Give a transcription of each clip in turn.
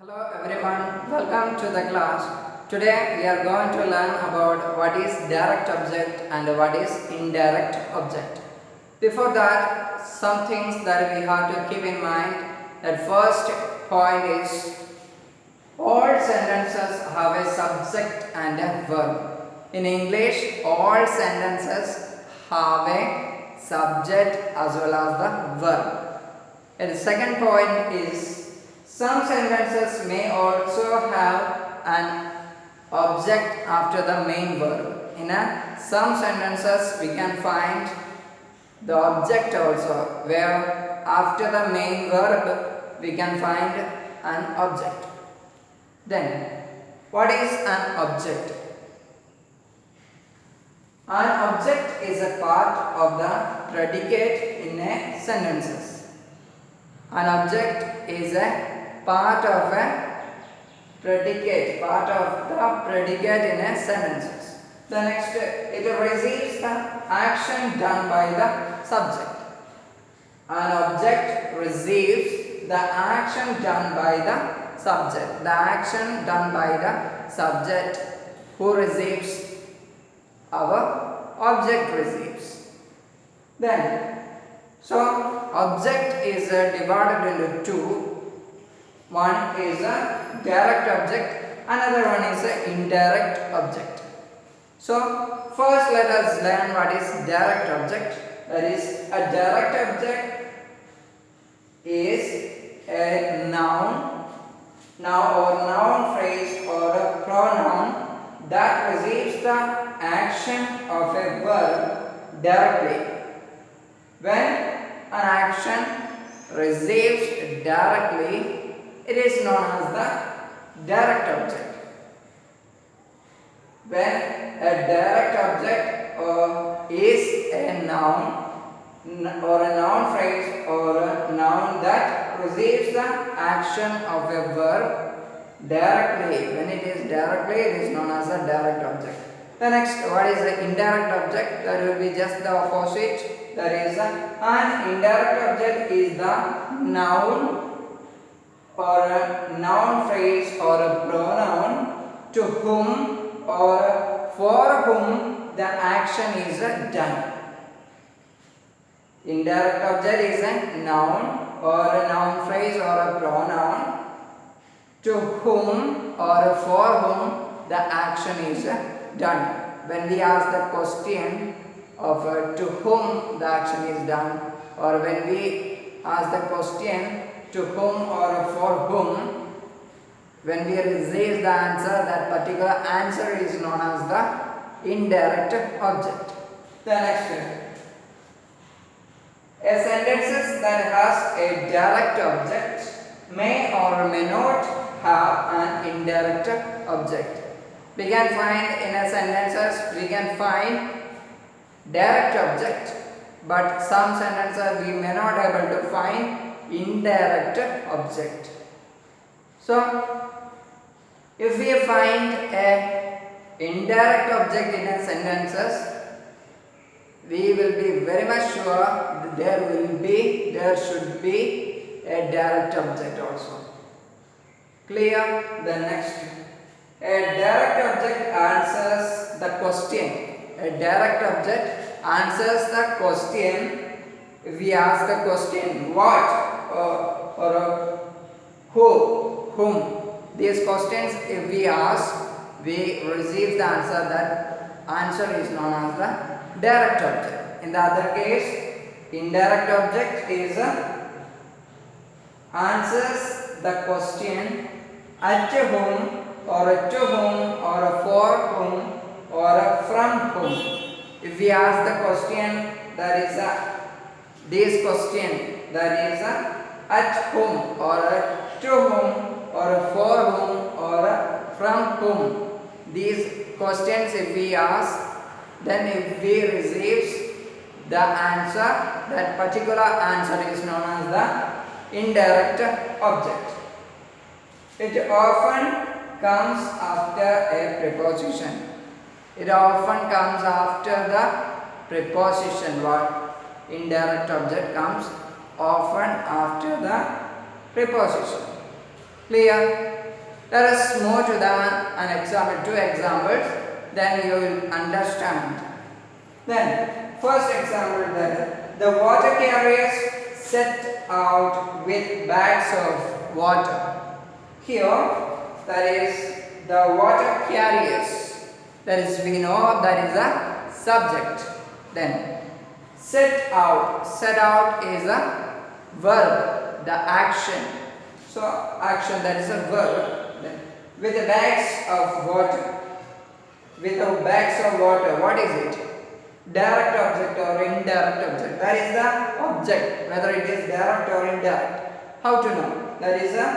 Hello everyone, welcome to the class. Today we are going to learn about what is direct object and what is indirect object. Before that, some things that we have to keep in mind. The first point is all sentences have a subject and a verb. In English, all sentences have a subject as well as the verb. And the second point is some sentences may also have an object after the main verb. In some sentences we can find the object also, where after the main verb we can find an object. Then, what is an object? An object is a part of the predicate in a sentences. An object is a part of a predicate, in a sentences. The next, it receives the action done by the subject. An object receives the action done by the subject. The action done by the subject who receives, our object receives. Then, so object is divided into two. One is a direct object, another one is an indirect object. So first let us learn what is direct object. That is, a direct object is a noun or noun phrase or a pronoun that receives the action of a verb directly. When an action receives directly, it is known as the direct object. When a direct object is a noun or a noun phrase or a noun that receives the action of a verb directly, when it is directly, it is known as a direct object. The next, what is the indirect object? That will be just the opposite. That is, an indirect object is the noun or a noun phrase or a pronoun to whom or for whom the action is done. Indirect object is a noun or a noun phrase or a pronoun to whom or for whom the action is done. When we ask the question of to whom the action is done, or when we ask the question to whom or for whom, when we receive the answer, that particular answer is known as the indirect object. The next one. A sentence that has a direct object may or may not have an indirect object. We can find in a sentences, we can find direct object, but some sentences we may not able to find indirect object. So, if we find a indirect object in a sentences, we will be very much sure that there should be a direct object also. Clear? The next, a direct object answers the question. A direct object answers the question. If we ask the question what or who, whom, these questions if we ask, we receive the answer. That answer is known as the direct object. In the other case, indirect object is answers the question at whom or to whom or for whom or from whom. If we ask the question, that is this question, that is at whom or to whom or for whom or from whom. These questions if we ask, then if we receive the answer, that particular answer is known as the indirect object. It often comes after a preposition. It often comes after the preposition. What? Indirect object comes often after the preposition. Clear? Let us move to an example, two examples, then you will understand. Then, first example, that the water carriers set out with bags of water. Here, that is the water carriers. That is, we know that is a subject. Then, set out. Set out is a verb, the action. So, action, that is a verb. Then, with the bags of water. With the bags of water, what is it? Direct object or indirect object. That is the object, whether it is direct or indirect. How to know? That is a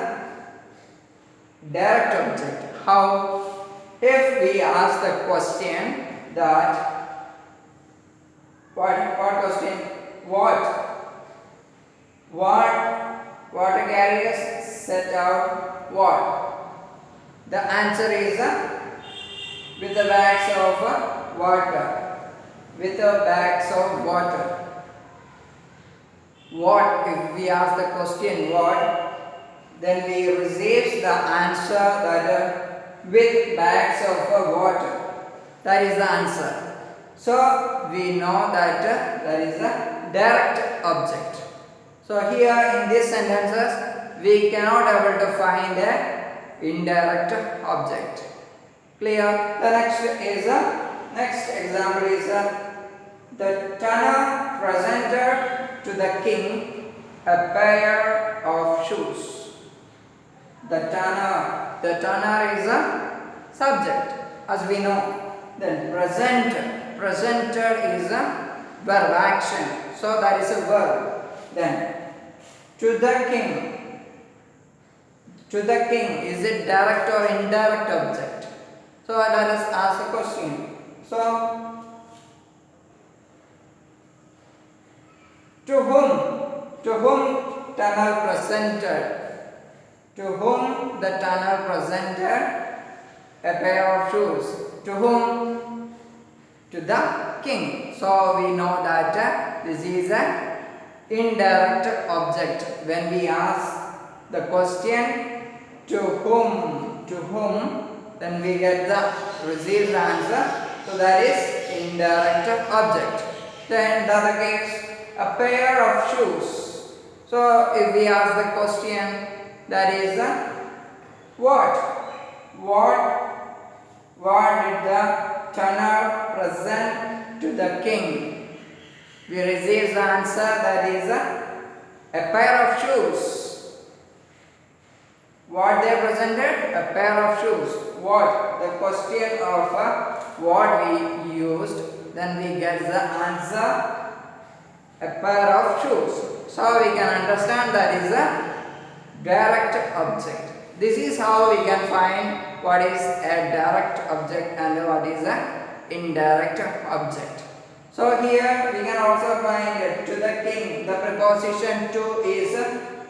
direct object. How? If we ask the question that what question? What water carriers set out what? The answer is with the bags of water. With the bags of water. What? If we ask the question what, then we receive the answer that with bags of water. That is the answer. So we know that that is a direct object. So here in these sentences we cannot able to find a indirect object. Clear? The next example is the tanner presented to the king a pair of shoes. The tanner is a subject, as we know. Then presented is a verb action. So that is a verb. Then to the king. To the king, is it direct or indirect object? So let us ask a question. So to whom tanner presented? To whom the tanner presented a pair of shoes? To whom? To the king. So we know that this is an indirect object. When we ask the question to whom, then we get the received answer. So that is indirect object. Then the other case, a pair of shoes. So if we ask the question, that is what did the tanner present to the king? We receive the answer, that is a pair of shoes. What they presented? A pair of shoes. What? The question of what we used, then we get the answer, a pair of shoes. So we can understand that is a direct object. This is how we can find what is a direct object and what is a indirect object. So here we can also find to the king. The preposition to is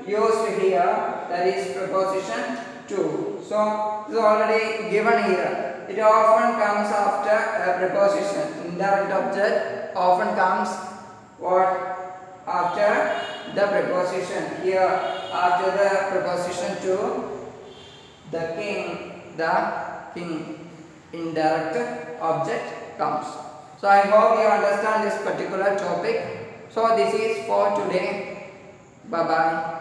used here, that is preposition to. So this is already given here. It often comes after a preposition. Indirect object often comes what? After the preposition. Here after the preposition to, the king indirect object comes. So I hope you understand this particular topic. So this is for today. Bye bye.